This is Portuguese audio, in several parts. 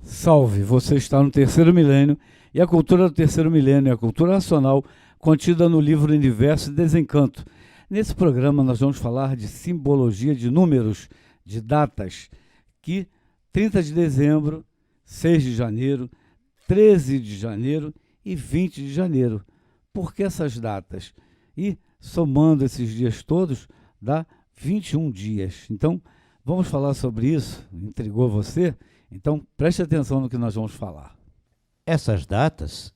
Salve, você está no terceiro milênio e a cultura do terceiro milênio é a cultura racional contida no livro Universo e Desencanto. Nesse programa nós vamos falar de simbologia de números, de datas, que 30 de dezembro, 6 de janeiro, 13 de janeiro e 20 de janeiro. Por que essas datas? E somando esses dias todos, dá 21 dias. Então, vamos falar sobre isso? Intrigou você? Então, preste atenção no que nós vamos falar. Essas datas,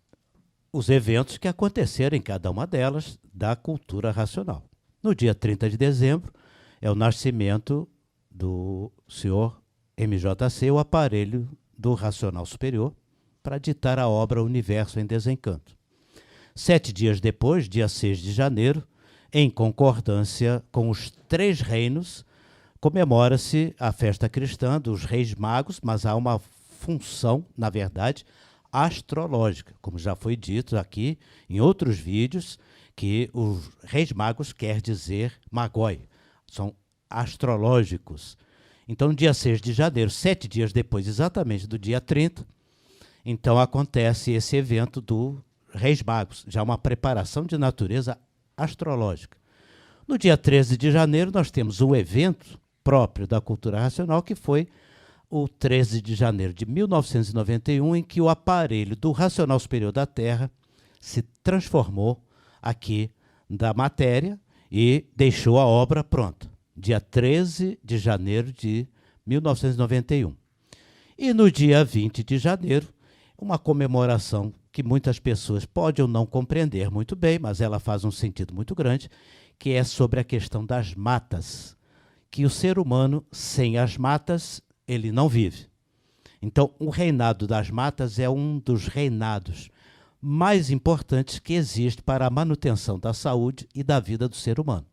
os eventos que aconteceram em cada uma delas da cultura racional. No dia 30 de dezembro, é o nascimento do senhor MJC, o aparelho do racional superior, para ditar a obra Universo em Desencanto. 7 dias depois, dia 6 de janeiro, em concordância com os três reinos, comemora-se a festa cristã dos Reis Magos, mas há uma função, na verdade, astrológica, como já foi dito aqui em outros vídeos, que os Reis Magos quer dizer magoi, são astrológicos. Então, no dia 6 de janeiro, 7 dias depois exatamente do dia 30, então acontece esse evento do Reis Magos, já uma preparação de natureza astrológica. No dia 13 de janeiro, nós temos um evento próprio da cultura racional, que foi o 13 de janeiro de 1991, em que o aparelho do racional superior da Terra se transformou aqui da matéria e deixou a obra pronta, dia 13 de janeiro de 1991. E no dia 20 de janeiro, uma comemoração que muitas pessoas podem ou não compreender muito bem, mas ela faz um sentido muito grande, que é sobre a questão das matas, que o ser humano, sem as matas, ele não vive. Então, o reinado das matas é um dos reinados mais importantes que existe para a manutenção da saúde e da vida do ser humano.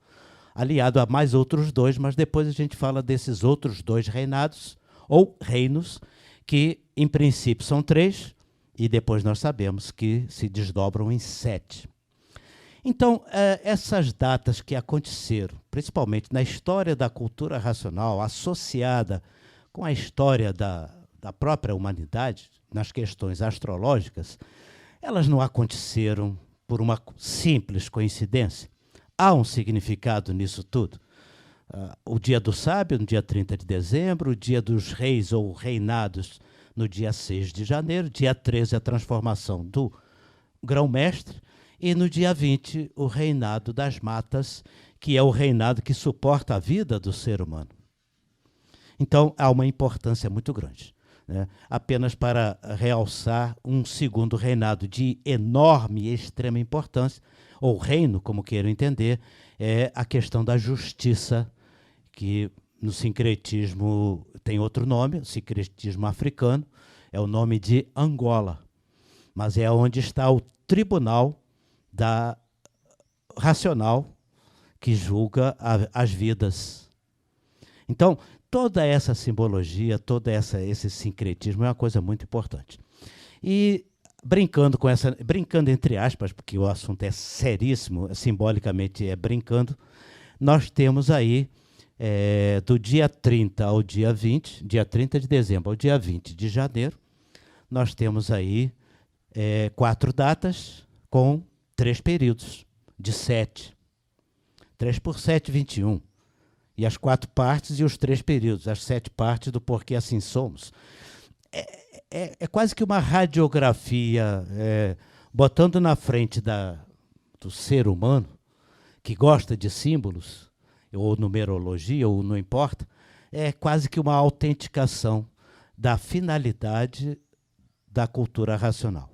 Aliado a mais outros dois, mas depois a gente fala desses outros dois reinados, ou reinos, que em princípio são 3, e depois nós sabemos que se desdobram em 7. Então, essas datas que aconteceram, principalmente na história da cultura racional, associada com a história da própria humanidade, nas questões astrológicas, elas não aconteceram por uma simples coincidência. Há um significado nisso tudo. O dia do sábio, no dia 30 de dezembro, o dia dos reis ou reinados, no dia 6 de janeiro, dia 13, a transformação do grão-mestre, e no dia 20, o reinado das matas, que é o reinado que suporta a vida do ser humano. Então, há uma importância muito grande, né? Apenas para realçar um segundo reinado de enorme e extrema importância, ou reino, como queiram entender, é a questão da justiça, que no sincretismo tem outro nome, o sincretismo africano, é o nome de Angola, mas é onde está o tribunal da racional que julga as vidas. Então, toda essa simbologia, esse sincretismo é uma coisa muito importante. E brincando entre aspas, porque o assunto é seríssimo, simbolicamente é brincando, nós temos aí do dia 30 ao dia 20, dia 30 de dezembro ao dia 20 de janeiro, nós temos aí 4 datas com 3 períodos de 7. 3 por 7, 21. E as 4 partes e os 3 períodos, as 7 partes do porquê assim somos. É quase que uma radiografia, botando na frente do ser humano, que gosta de símbolos, ou numerologia, ou não importa, é quase que uma autenticação da finalidade da cultura racional.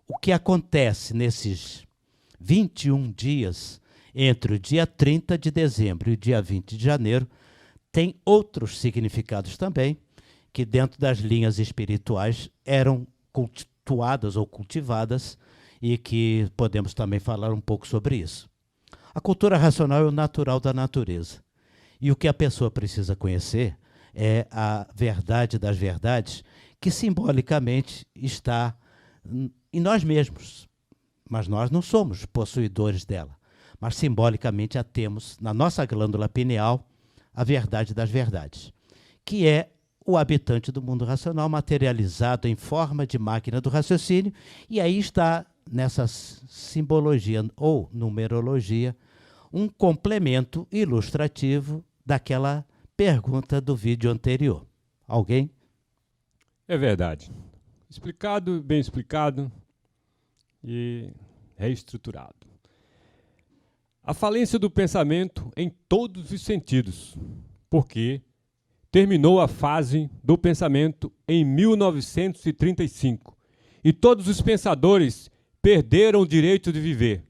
O que acontece nesses 21 dias entre o dia 30 de dezembro e o dia 20 de janeiro tem outros significados também, que dentro das linhas espirituais eram cultuadas ou cultivadas e que podemos também falar um pouco sobre isso. A cultura racional é o natural da natureza. E o que a pessoa precisa conhecer é a verdade das verdades, que simbolicamente está em nós mesmos. Mas nós não somos possuidores dela. Mas simbolicamente a temos na nossa glândula pineal a verdade das verdades, que é o habitante do mundo racional materializado em forma de máquina do raciocínio, e aí está nessa simbologia ou numerologia um complemento ilustrativo daquela pergunta do vídeo anterior. Alguém? É verdade. Explicado, bem explicado e reestruturado. A falência do pensamento em todos os sentidos, porque terminou a fase do pensamento em 1935 e todos os pensadores perderam o direito de viver.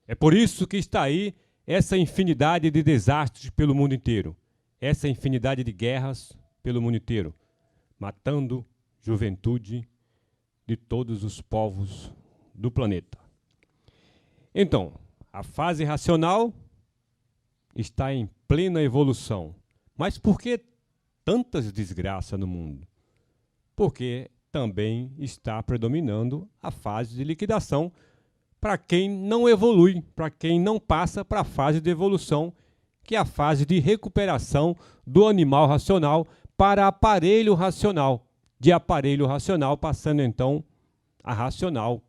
É por isso que está aí essa infinidade de desastres pelo mundo inteiro, essa infinidade de guerras pelo mundo inteiro, matando juventude de todos os povos do planeta. Então, a fase racional está em plena evolução. Mas por que tantas desgraças no mundo? Porque também está predominando a fase de liquidação para quem não evolui, para quem não passa para a fase de evolução, que é a fase de recuperação do animal racional para aparelho racional, de aparelho racional passando então a racional,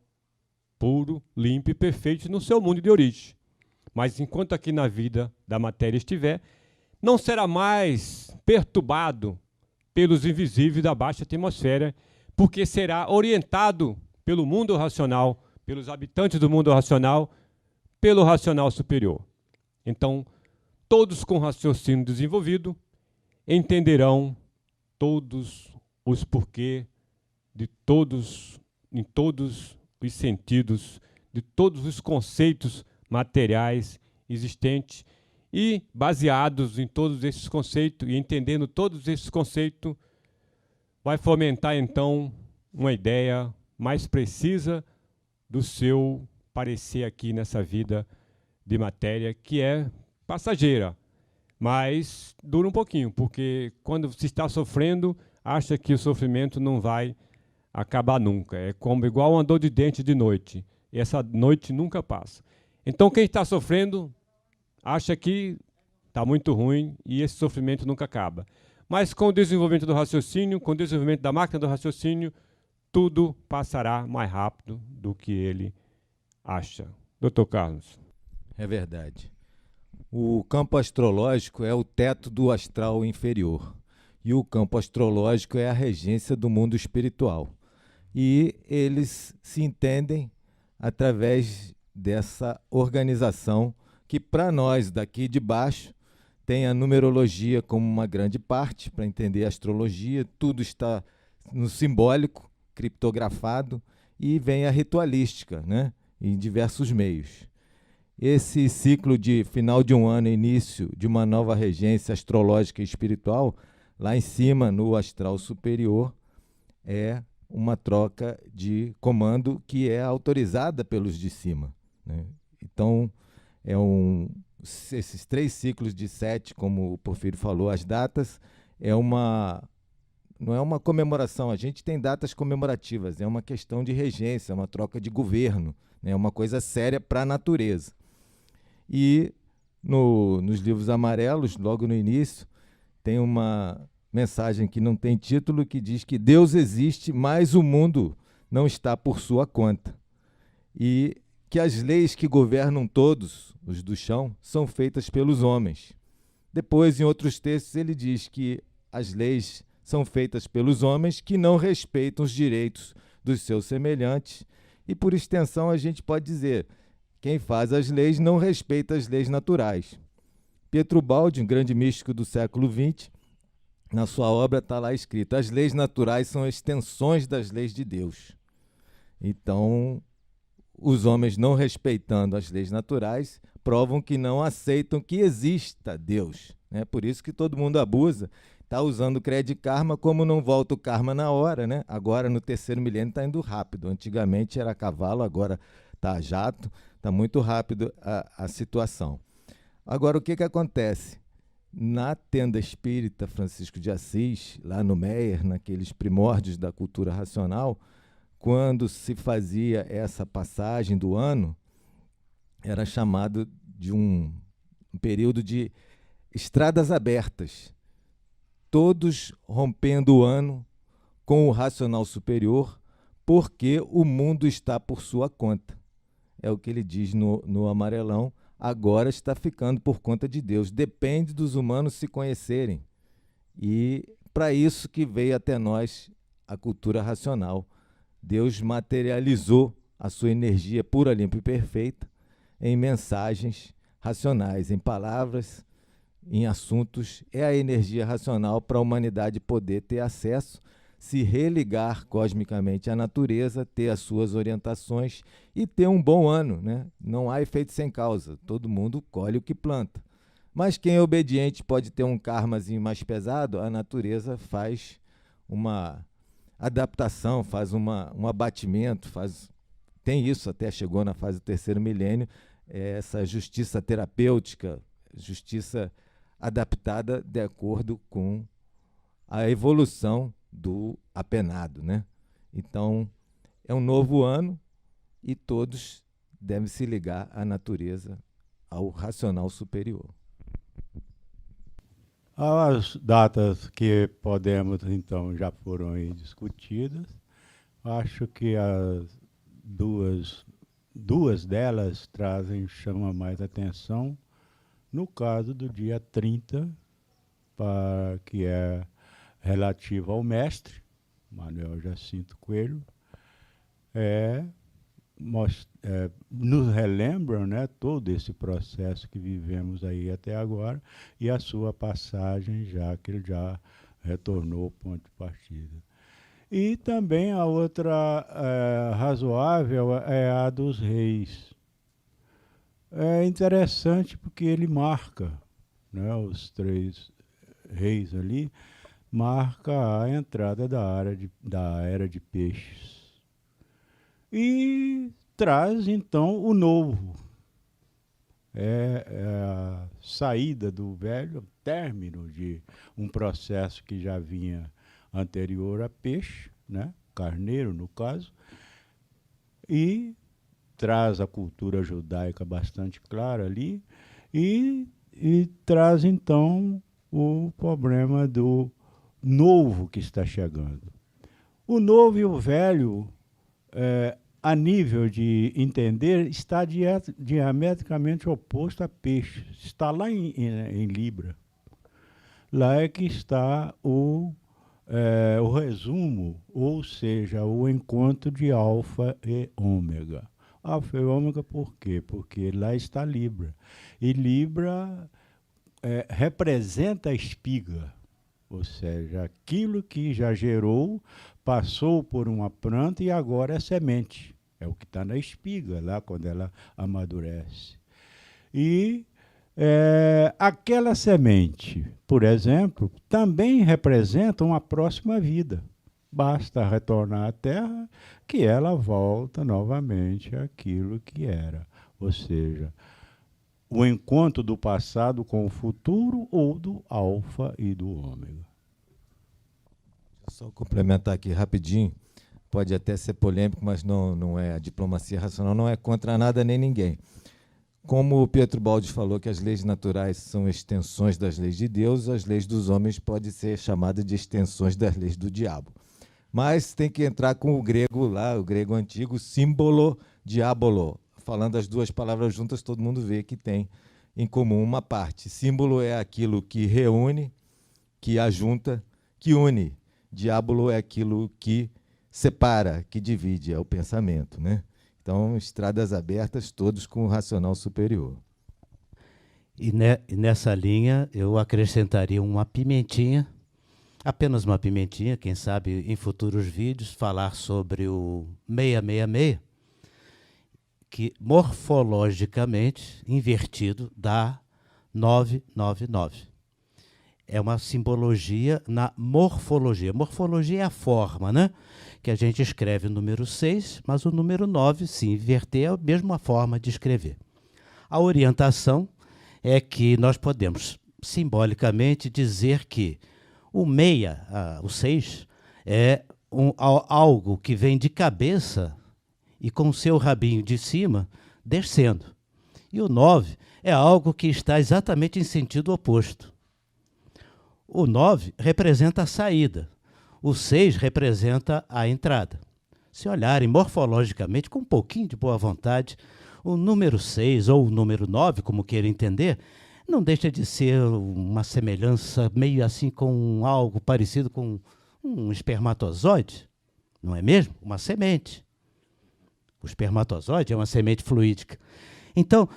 puro, limpo e perfeito no seu mundo de origem. Mas enquanto aqui na vida da matéria estiver, não será mais perturbado pelos invisíveis da baixa atmosfera, porque será orientado pelo mundo racional, pelos habitantes do mundo racional, pelo racional superior. Então, todos com raciocínio desenvolvido entenderão todos os porquê de todos, em todos os sentidos, de todos os conceitos materiais existentes, e baseados em todos esses conceitos e entendendo todos esses conceitos, vai fomentar então uma ideia mais precisa do seu parecer aqui nessa vida de matéria, que é passageira, mas dura um pouquinho, porque quando se está sofrendo, acha que o sofrimento não vai acabar nunca. É como igual uma dor de dente de noite. E essa noite nunca passa. Então quem está sofrendo acha que está muito ruim e esse sofrimento nunca acaba. Mas com o desenvolvimento do raciocínio, com o desenvolvimento da máquina do raciocínio, tudo passará mais rápido do que ele acha. Dr. Carlos. É verdade. O campo astrológico é o teto do astral inferior. E o campo astrológico é a regência do mundo espiritual. E eles se entendem através dessa organização que, para nós daqui de baixo, tem a numerologia como uma grande parte para entender a astrologia. Tudo está no simbólico, criptografado, e vem a ritualística, né, em diversos meios. Esse ciclo de final de um ano, início de uma nova regência astrológica e espiritual, lá em cima, no astral superior, é uma troca de comando que é autorizada pelos de cima, né? Então, esses 3 ciclos de 7, como o Porfírio falou, as datas, não é uma comemoração, a gente tem datas comemorativas, é uma questão de regência, é uma troca de governo, né? É uma coisa séria para a natureza. E nos livros amarelos, logo no início, tem uma mensagem que não tem título, que diz que Deus existe, mas o mundo não está por sua conta. E que as leis que governam todos os do chão são feitas pelos homens. Depois, em outros textos, ele diz que as leis são feitas pelos homens que não respeitam os direitos dos seus semelhantes. E, por extensão, a gente pode dizer: quem faz as leis não respeita as leis naturais. Pietro Baldi, um grande místico do século XX, na sua obra está lá escrito: as leis naturais são extensões das leis de Deus. Então, os homens não respeitando as leis naturais provam que não aceitam que exista Deus, né? Por isso que todo mundo abusa, está usando o crédito karma, como não volta o karma na hora, né? Agora, no 3º milênio, está indo rápido. Antigamente era cavalo, agora está jato, está muito rápido a situação. Agora, o que acontece? Na tenda espírita Francisco de Assis, lá no Meyer, naqueles primórdios da cultura racional, quando se fazia essa passagem do ano, era chamado de um período de estradas abertas. todos rompendo o ano com o racional superior, porque o mundo está por sua conta. É o que ele diz no amarelão, agora está ficando por conta de Deus. Depende dos humanos se conhecerem. E para isso que veio até nós a cultura racional. Deus materializou a sua energia pura, limpa e perfeita em mensagens racionais, em palavras, em assuntos. É a energia racional para a humanidade poder ter acesso, se religar cosmicamente à natureza, ter as suas orientações e ter um bom ano, né? Não há efeito sem causa, todo mundo colhe o que planta. Mas quem é obediente pode ter um karmazinho mais pesado, a natureza faz uma adaptação, faz um abatimento, tem isso, até chegou na fase do terceiro milênio, essa justiça terapêutica, justiça adaptada de acordo com a evolução do apenado, né? Então, é um novo ano e todos devem se ligar à natureza, ao racional superior. As datas que podemos, então, já foram aí discutidas. Acho que as duas delas chamam mais atenção. No caso do dia 30, que é relativo ao mestre, Manuel Jacinto Coelho, nos relembram, né, todo esse processo que vivemos aí até agora e a sua passagem, já que ele já retornou ao ponto de partida. E também a outra razoável é a dos reis. É interessante porque ele marca, né, os 3 reis ali, marca a entrada da era de peixes. E traz, então, o novo. É a saída do velho, o término de um processo que já vinha anterior a peixe, né? Carneiro, no caso, e traz a cultura judaica bastante clara ali, e traz, então, o problema do novo que está chegando. O novo e o velho, a nível de entender, está diametricamente oposto a peixe. Está lá em Libra. Lá é que está o resumo, ou seja, o encontro de alfa e ômega. Alfa e ômega por quê? Porque lá está Libra. E Libra representa a espiga, ou seja, aquilo que já gerou, passou por uma planta e agora é semente. É o que está na espiga, lá quando ela amadurece. E aquela semente, por exemplo, também representa uma próxima vida. Basta retornar à Terra que ela volta novamente àquilo que era. Ou seja, o encontro do passado com o futuro ou do alfa e do ômega. Só complementar aqui rapidinho, pode até ser polêmico, mas não é. A diplomacia racional não é contra nada nem ninguém. Como o Pietro Baldi falou que as leis naturais são extensões das leis de Deus, as leis dos homens podem ser chamadas de extensões das leis do diabo. Mas tem que entrar com o grego lá, o grego antigo, símbolo, diabolo. Falando as duas palavras juntas, todo mundo vê que tem em comum uma parte. Símbolo é aquilo que reúne, que ajunta, que une. Diabolo é aquilo que separa, que divide, é o pensamento, né? Então, estradas abertas, todos com o racional superior. E nessa linha, eu acrescentaria uma pimentinha, apenas uma pimentinha, quem sabe em futuros vídeos, falar sobre o 666, que morfologicamente, invertido, dá 999. É uma simbologia na morfologia. Morfologia é a forma, né? Que a gente escreve o número 6, mas o número 9, se inverter, é a mesma forma de escrever. A orientação é que nós podemos, simbolicamente, dizer que o 6, é algo que vem de cabeça e com o seu rabinho de cima descendo. E o 9 é algo que está exatamente em sentido oposto. O 9 representa a saída. O 6 representa a entrada. Se olharem morfologicamente, com um pouquinho de boa vontade, o número 6 ou o número 9, como queira entender, não deixa de ser uma semelhança meio assim com algo parecido com um espermatozoide, não é mesmo? Uma semente. O espermatozoide é uma semente fluídica. Então,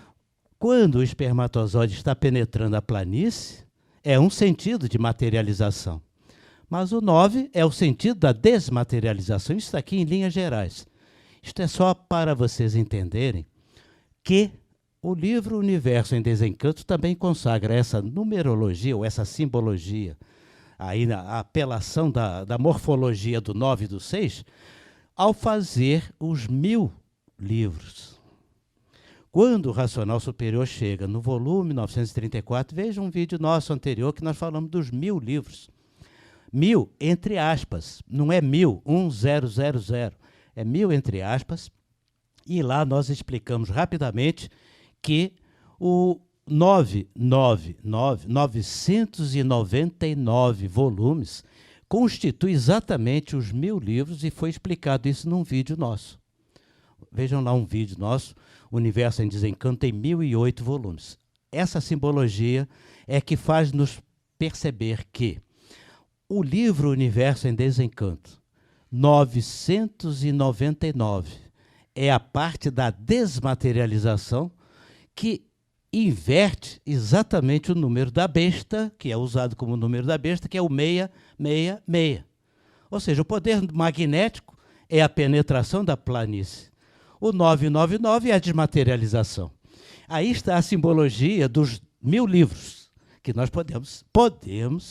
quando o espermatozoide está penetrando a planície, é um sentido de materialização. Mas o 9 é o sentido da desmaterialização. Isso aqui em linhas gerais. Isto é só para vocês entenderem que o livro Universo em Desencanto também consagra essa numerologia ou essa simbologia, aí a apelação da morfologia do 9 e do 6, ao fazer os 1000 livros. Quando o Racional Superior chega no volume 934, veja um vídeo nosso anterior que nós falamos dos 1000 livros. 1000 entre aspas, não é 1000, 1000, é 1000 entre aspas, e lá nós explicamos rapidamente que o 999 volumes constitui exatamente os 1000 livros e foi explicado isso num vídeo nosso. Vejam lá um vídeo nosso, Universo em Desencanto, tem 1008 volumes. Essa simbologia é que faz nos perceber que o livro Universo em Desencanto, 999, é a parte da desmaterialização que inverte exatamente o número da besta, que é usado como número da besta, que é o 666. Ou seja, o poder magnético é a penetração da planície. O 999 é a desmaterialização. Aí está a simbologia dos 1000 livros, que nós podemos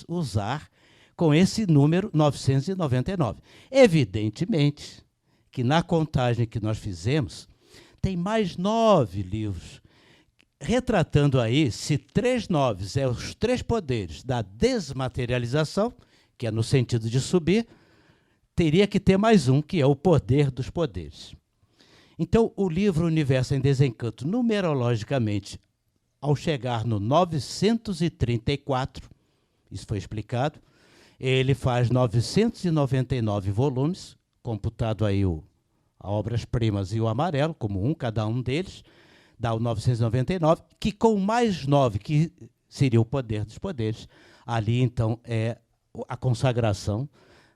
usar com esse número 999. Evidentemente que na contagem que nós fizemos, tem mais 9 livros, retratando aí, se 3 noves é os 3 poderes da desmaterialização, que é no sentido de subir, teria que ter mais um, que é o poder dos poderes. Então, o livro Universo em Desencanto, numerologicamente, ao chegar no 934, isso foi explicado, ele faz 999 volumes, computado aí a Obras-Primas e o Amarelo, como cada um deles, dá o 999, que com mais 9, que seria o poder dos poderes, ali então é a consagração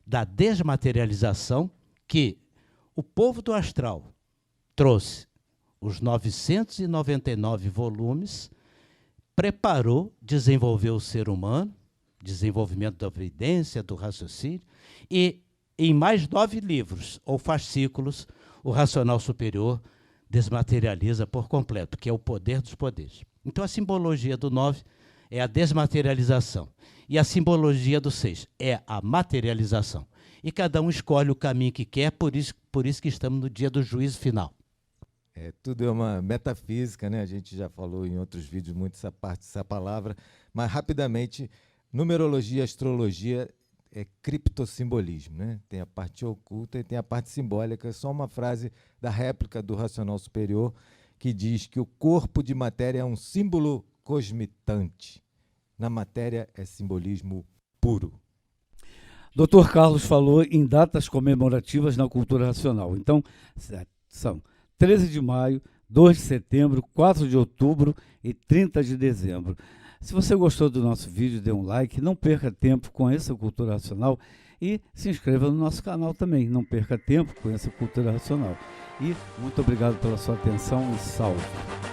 da desmaterialização que o povo do astral trouxe os 999 volumes, preparou, desenvolveu o ser humano, desenvolvimento da evidência, do raciocínio, e em mais 9 livros ou fascículos, o Racional Superior desmaterializa por completo, que é o poder dos poderes. Então, a simbologia do 9 é a desmaterialização, e a simbologia do 6 é a materialização. E cada um escolhe o caminho que quer, por isso que estamos no dia do juízo final. Tudo é uma metafísica, né? A gente já falou em outros vídeos muito essa palavra, mas rapidamente, numerologia e astrologia é criptossimbolismo, né? Tem a parte oculta e tem a parte simbólica. É só uma frase da réplica do Racional Superior que diz que o corpo de matéria é um símbolo cosmitante. Na matéria é simbolismo puro. Dr. Carlos falou em datas comemorativas na cultura racional. Então, são 13 de maio, 2 de setembro, 4 de outubro e 30 de dezembro. Se você gostou do nosso vídeo, dê um like, não perca tempo com essa cultura racional e se inscreva no nosso canal também. Não perca tempo com essa cultura racional. E muito obrigado pela sua atenção e salve!